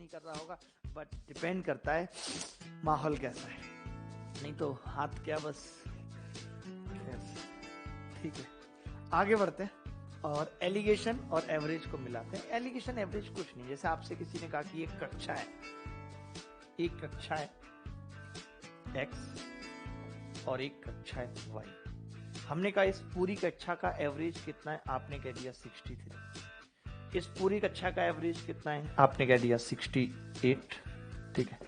नहीं कर रहा होगा, बट डिपेंड करता है माहौल कैसा है, नहीं तो हाथ क्या बस। ठीक है, आगे बढ़ते हैं और एलिगेशन और एवरेज को मिलाते हैं। एलिगेशन एवरेज कुछ नहीं, जैसे आपसे किसी ने कहा कि एक कक्षा है, एक कक्षा है x और एक कक्षा है y। हमने कहा इस पूरी कक्षा का एवरेज कितना है, आपने कह दिया 63। इस पूरी कक्षा का एवरेज कितना है, आपने कह दिया 68। ठीक है,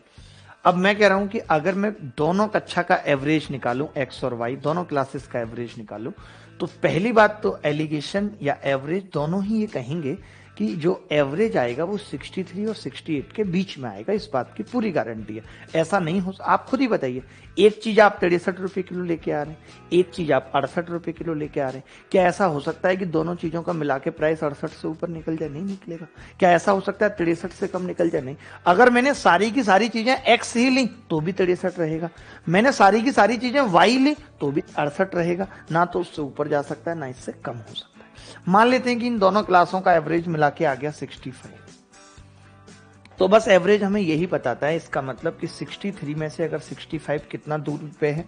अब मैं कह रहा हूं कि अगर मैं दोनों कक्षा का एवरेज निकालूं, x और y दोनों क्लासेस का एवरेज निकालूं, तो पहली बात तो एलिगेशन या एवरेज दोनों ही ये कहेंगे कि जो एवरेज आएगा वो 63 और 68 के बीच में आएगा, इस बात की पूरी गारंटी है। ऐसा नहीं हो, आप खुद ही बताइए, एक चीज आप 63 रुपए किलो लेके आ रहे हैं, एक चीज आप 68 रुपए किलो लेके आ रहे हैं, क्या ऐसा हो सकता है कि दोनों चीजों का मिला के प्राइस 68 से ऊपर निकल जाए? नहीं निकलेगा। क्या ऐसा हो सकता है 63 से कम निकल जाए? नहीं। अगर मैंने सारी की सारी चीजें एक्स ही ली तो भी 63 रहेगा, मैंने सारी की सारी चीजें वाई ली तो भी 68 रहेगा, ना तो उससे ऊपर जा सकता है ना इससे कम हो सकता है। मान लेते हैं कि इन दोनों क्लासों का एवरेज मिला के आ गया 65, तो बस एवरेज हमें यही बताता है, इसका मतलब कि 63 में से अगर 65 कितना दूरी पे है,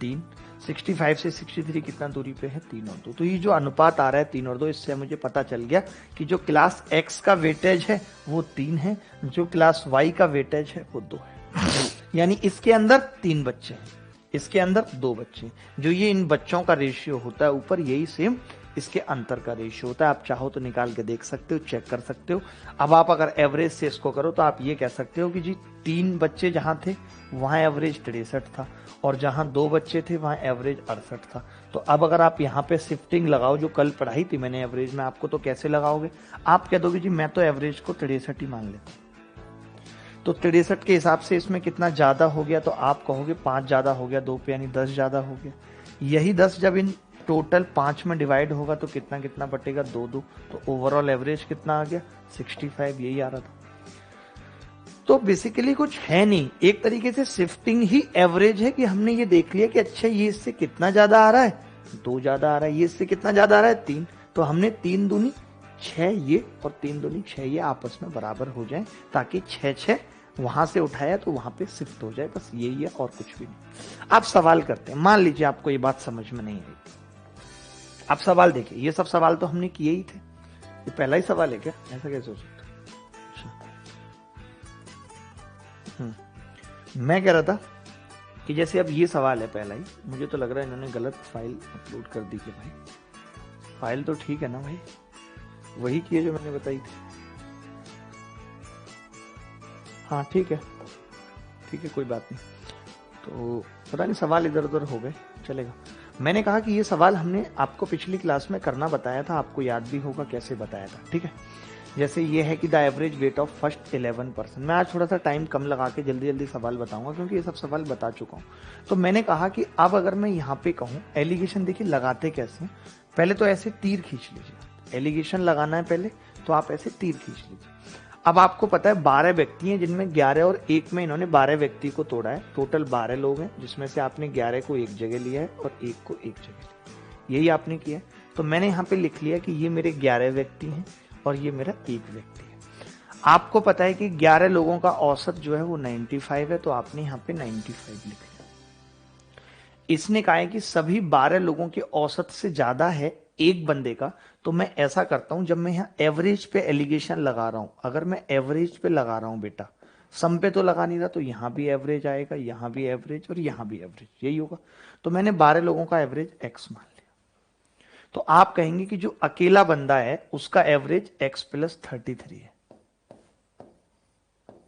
3, 65 से 63 कितना दूरी पे है, 3 और 2। तो ये जो अनुपात आ रहा है 3 और 2, इससे मुझे पता चल गया कि जो क्लास x का वेटेज है वो 3 है, जो क्लास y का वेटेज है वो 2 है। यानी इसके अंदर 3 बच्चे हैं, इसके अंदर 2 बच्चे। जो ये इन बच्चों का रेशियो होता है ऊपर, यही सेम इसके अंतर का रेशियो होता है। आप चाहो तो निकाल के देख सकते हो, चेक कर सकते हो। अब आप अगर एवरेज से इसको करो तो आप ये कह सकते हो कि जी 3 बच्चे जहां थे वहां एवरेज 63 था, और जहां 2 बच्चे थे वहां एवरेज 68 था। तो अब अगर आप यहाँ पे शिफ्टिंग लगाओ, जो कल पढ़ाई थी मैंने एवरेज में आपको, तो कैसे लगाओगे? आप कह दोगे जी मैं तो एवरेज को 63 ही मान लेता हूं, तो 63 के हिसाब से इसमें कितना ज्यादा हो गया, तो आप कहोगे 5 ज्यादा हो गया 2 पे, यानी 10 ज्यादा हो गया। यही 10 जब इन टोटल 5 में डिवाइड होगा तो कितना कितना बटेगा, 2 2, तो ओवरऑल एवरेज कितना आ गया, 65। यही आ रहा था। तो बेसिकली कुछ है नहीं, एक तरीके से शिफ्टिंग ही एवरेज है कि हमने ये देख लिया कि अच्छा ये इससे कितना ज्यादा आ रहा है, 2 ज्यादा आ रहा है, ये इससे कितना ज्यादा आ रहा है, 3, तो हमने 3 दूनी 6 ये और 3 दूनी 6 ये आपस में बराबर हो जाए, ताकि 6 6 वहां से उठाया तो वहां पे शिफ्ट हो जाए, बस यही है और कुछ भी नहीं। आप सवाल करते हैं, मान लीजिए आपको ये बात समझ में नहीं आई, आप सवाल देखिए, ये सब सवाल तो हमने किए ही थे, ये पहला ही सवाल है क्या? ऐसा कैसे हो सकता है? मैं कह रहा था कि जैसे अब ये सवाल है पहला ही, मुझे तो लग रहा है इन्होंने गलत फाइल अपलोड कर दी। कि भाई फाइल तो ठीक है ना भाई, वही की है जो मैंने बताई थी। हाँ ठीक है, ठीक है, कोई बात नहीं। तो पता नहीं सवाल इधर उधर हो गए, चलेगा। मैंने कहा कि ये सवाल हमने आपको पिछली क्लास में करना बताया था, आपको याद भी होगा कैसे बताया था। ठीक है, जैसे ये है कि the average weight of first 11%। मैं आज थोड़ा सा टाइम कम लगा के जल्दी जल्दी सवाल बताऊंगा, क्योंकि ये सब सवाल बता चुका हूँ। तो मैंने कहा कि अब अगर मैं यहाँ पे कहूँ एलिगेशन, देखिए लगाते कैसे हैं। पहले तो ऐसे तीर खींच लीजिए, एलिगेशन लगाना है पहले तो आप ऐसे तीर खींच लीजिए। अब आपको पता है 12 व्यक्ति हैं, जिनमें 11 और 1 में इन्होंने 12 व्यक्ति को तोड़ा है, टोटल 12 लोग हैं, जिसमें से आपने 11 को एक जगह लिया है और 1 को एक जगह लिया, यही आपने किया है। तो मैंने यहाँ पे लिख लिया कि ये मेरे 11 व्यक्ति हैं और ये मेरा 1 व्यक्ति है। आपको पता है कि 11 लोगों का औसत जो है वो 95 है, तो आपने यहाँ पे 95 लिख लिया। इसने कहा है कि सभी 12 लोगों के औसत से ज्यादा है एक बंदे का, तो मैं ऐसा करता हूं, जब मैं यहाँ एवरेज पे एलिगेशन लगा रहा हूं, अगर मैं एवरेज पे लगा रहा हूं बेटा, सम पे तो लगा नहीं रहा, तो यहां भी एवरेज आएगा, यहां भी एवरेज और यहां भी एवरेज, यही होगा। तो मैंने 12 लोगों का एवरेज एक्स मान लिया। तो आप कहेंगे कि जो अकेला बंदा है उसका एवरेज एक्स प्लस 33 है।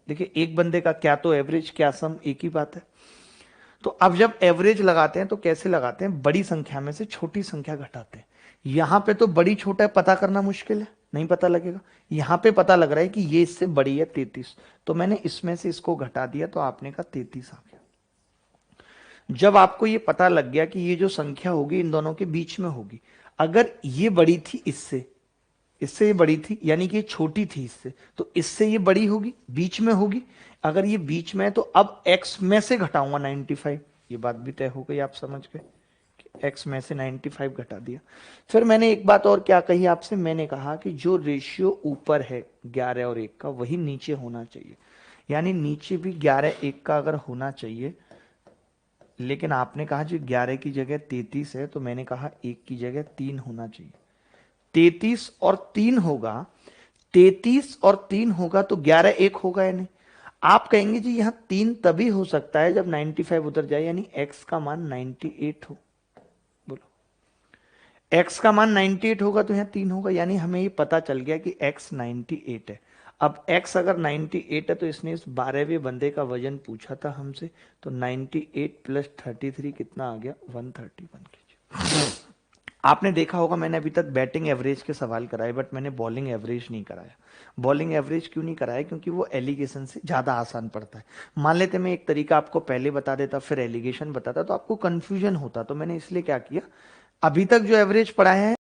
देखिए एक बंदे का क्या तो एवरेज क्या सम, एक ही बात है। तो अब जब एवरेज लगाते हैं तो कैसे लगाते हैं, बड़ी संख्या में से छोटी संख्या घटाते हैं। यहां पे तो बड़ी छोटा है पता करना मुश्किल है, नहीं पता लगेगा। यहां पे पता लग रहा है कि ये इससे बड़ी है 33, तो मैंने इसमें से इसको घटा दिया, तो आपने का 33 आ गया। जब आपको ये पता लग गया कि ये जो संख्या होगी इन दोनों के बीच में होगी, अगर ये बड़ी थी इससे, इससे ये बड़ी थी, यानी कि ये छोटी थी इससे, तो इससे ये बड़ी होगी, बीच में होगी। अगर ये बीच में है तो अब x में से घटाऊंगा 95, ये बात भी तय हो गई, आप समझ गए कि x में से 95 घटा दिया। फिर मैंने एक बात और क्या कही आपसे, मैंने कहा कि जो रेशियो ऊपर है 11 और 1 का वही नीचे होना चाहिए, यानी नीचे भी 11 1 का अगर होना चाहिए, लेकिन आपने कहा जो 11 की जगह 33 है तो मैंने कहा 1 की जगह 3 होना चाहिए। 33 और 3 होगा, 33 और 3 होगा तो 11 1 होगा या नहीं। आप कहेंगे जी यहां 3 तभी हो सकता है जब 95 उधर जाए, यानी x का मान 98 हो। बोलो, x का मान 98 होगा तो यहां 3 होगा, यानी हमें ये पता चल गया कि x 98 है। अब x अगर 98 है तो इसने इस 12वें बंदे का वजन पूछा था हमसे, तो 98 प्लस 33 कितना आ गया, 131 kg। आपने देखा होगा मैंने अभी तक बैटिंग एवरेज के सवाल कराए, बट मैंने बॉलिंग एवरेज नहीं कराया। बॉलिंग एवरेज क्यों नहीं कराया, क्योंकि वो एलिगेशन से ज्यादा आसान पड़ता है। मान लेते मैं एक तरीका आपको पहले बता देता फिर एलिगेशन बताता तो आपको कंफ्यूजन होता, तो मैंने इसलिए क्या किया, अभी तक जो एवरेज पढ़ाया है